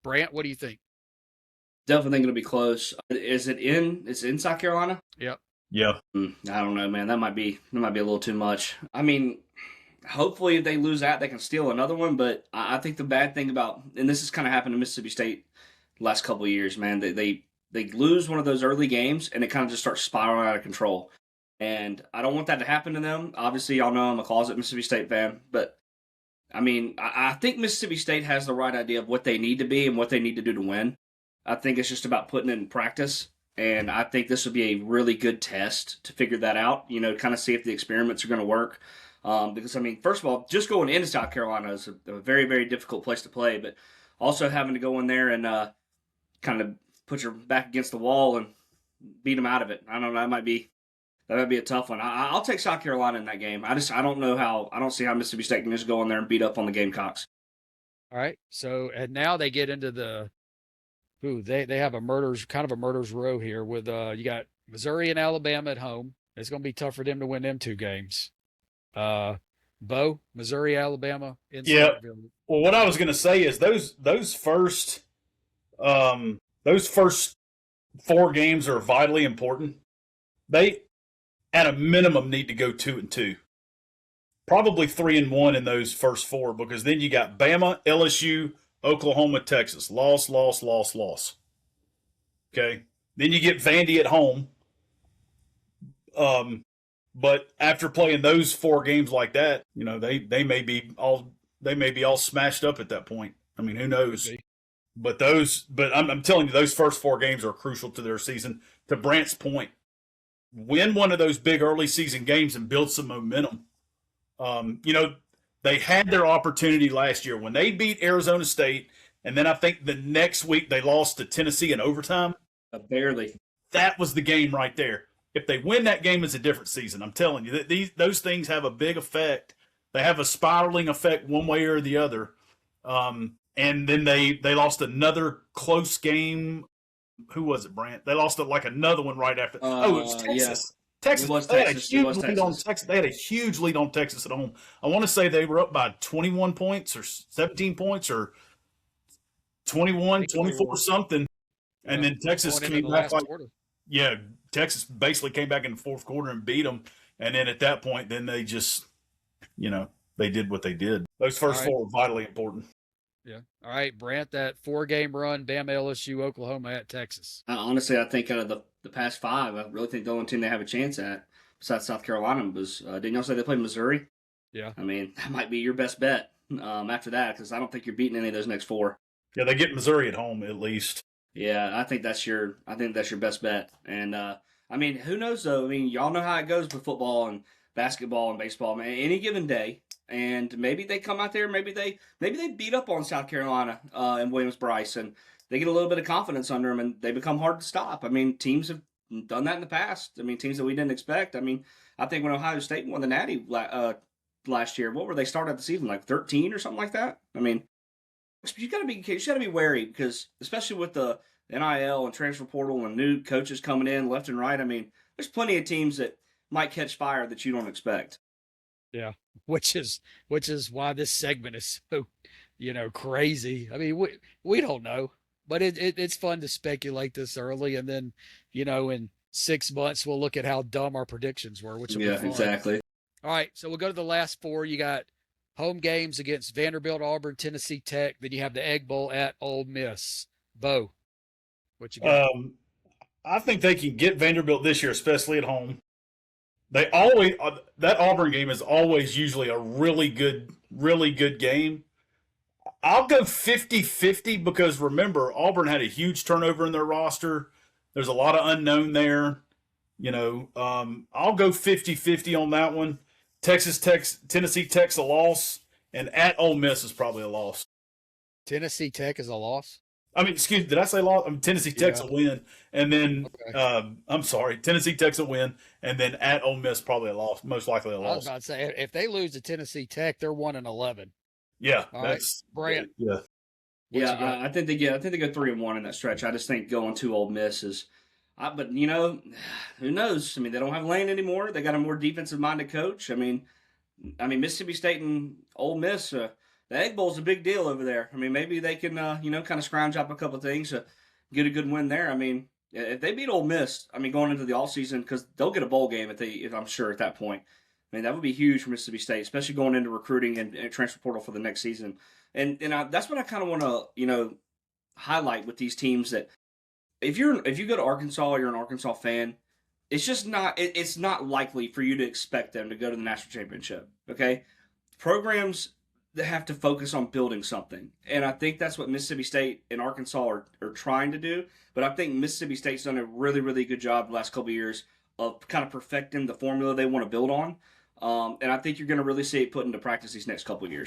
Brant, what do you think? Definitely think it'll be close. Is it in? It's in South Carolina. Yep. Yeah. I don't know, man. That might be a little too much. I mean, hopefully if they lose that, they can steal another one. But I think the bad thing about, and this has kind of happened to Mississippi State the last couple of years, man. They lose one of those early games, and it kind of just starts spiraling out of control. And I don't want that to happen to them. Obviously, y'all know I'm a closet Mississippi State fan, but I mean, I think Mississippi State has the right idea of what they need to be and what they need to do to win. I think it's just about putting it in practice. And I think this would be a really good test to figure that out, kind of see if the experiments are going to work. Because, I mean, first of all, just going into South Carolina is a very, very difficult place to play. But also having to go in there and kind of put your back against the wall and beat them out of it. I don't know. That might be a tough one. I'll take South Carolina in that game. I don't see how Mississippi State can just go in there and beat up on the Gamecocks. All right. So, and now they get into they have a murder's row here with you got Missouri and Alabama at home. It's going to be tough for them to win them two games. Bo, Missouri, Alabama in Starkville. Well, what I was going to say is those first 4 games are vitally important. They, at a minimum, need to go 2-2. Probably 3-1 in those first 4, because then you got Bama, LSU, Oklahoma, Texas. Loss. Okay. Then you get Vandy at home. But after playing those 4 games like that, they may be all smashed up at that point. I mean, who knows? Okay. But I'm telling you, those first 4 games are crucial to their season. To Brant's point, win one of those big early season games and build some momentum. They had their opportunity last year when they beat Arizona State, and then I think the next week they lost to Tennessee in overtime. Barely. That was the game right there. If they win that game, it's a different season. I'm telling you, those things have a big effect. They have a spiraling effect one way or the other. And then they lost another close game. Who was it, Brant? They lost another one right after. It was Texas. Yeah. Texas. They had a huge lead on Texas. They had a huge lead on Texas at home. I want to say they were up by 21 points or 17 points or 21, 24 something. And then Texas came back Texas basically came back in the fourth quarter and beat them. And then at that point, then they just, they did what they did. Those first 4 were vitally important. Yeah. All right, Brant, that 4-game run, Bama, LSU, Oklahoma at Texas. Honestly, I think out of the past 5, I really think the only team they have a chance at, besides South Carolina, was, didn't y'all say they played Missouri? Yeah. I mean, that might be your best bet after that, because I don't think you're beating any of those next 4. Yeah, they get Missouri at home at least. Yeah, I think that's your best bet. And, I mean, who knows, though? I mean, y'all know how it goes with football and basketball and baseball, man. Any given day, and maybe they come out there, maybe they beat up on South Carolina and Williams-Brice, and they get a little bit of confidence under them, and they become hard to stop. I mean, teams have done that in the past. I mean, teams that we didn't expect. I mean, I think when Ohio State won the Natty last year, what were they started the season, like 13 or something like that? I mean, you got to be wary, because especially with the NIL and transfer portal and new coaches coming in left and right. I mean, there's plenty of teams that might catch fire that you don't expect. Yeah, which is why this segment is so, crazy. I mean, we don't know, but it's fun to speculate this early, and then, in 6 months we'll look at how dumb our predictions were, which will be fun. Exactly. All right, so we'll go to the last 4. You got home games against Vanderbilt, Auburn, Tennessee Tech. Then you have the Egg Bowl at Ole Miss. Bo, what you got? I think they can get Vanderbilt this year, especially at home. They always that Auburn game is always usually a really good game. I'll go 50-50 because remember, Auburn had a huge turnover in their roster. There's a lot of unknown there. I'll go 50-50 on that one. Tennessee Tech's a loss, and at Ole Miss is probably a loss. Tennessee Tech is a loss? I mean, did I say loss? Tennessee Tech's a win, and then I'm sorry, Tennessee Tech's a win, and then at Ole Miss probably a loss, most likely a loss. I was about to say, if they lose to Tennessee Tech, they're 1-11. Yeah, that's right. Brant. Yeah, I think they go 3-1 in that stretch. I just think going to Ole Miss is, but who knows? I mean, they don't have Lane anymore. They got a more defensive minded coach. I mean, Mississippi State and Ole Miss. the Egg Bowl's a big deal over there. I mean, maybe they can, kind of scrounge up a couple of things to get a good win there. I mean, if they beat Ole Miss, I mean, going into the offseason, because they'll get a bowl game if I'm sure at that point. I mean, that would be huge for Mississippi State, especially going into recruiting and transfer portal for the next season. And that's what I kind of want to, highlight with these teams, that if you go to Arkansas or you're an Arkansas fan, it's just not it's not likely for you to expect them to go to the national championship. Okay, programs that have to focus on building something, and I think that's what Mississippi State and Arkansas are trying to do. But I think Mississippi State's done a really, really good job the last couple of years of kind of perfecting the formula they want to build on. And I think you're going to really see it put into practice these next couple of years.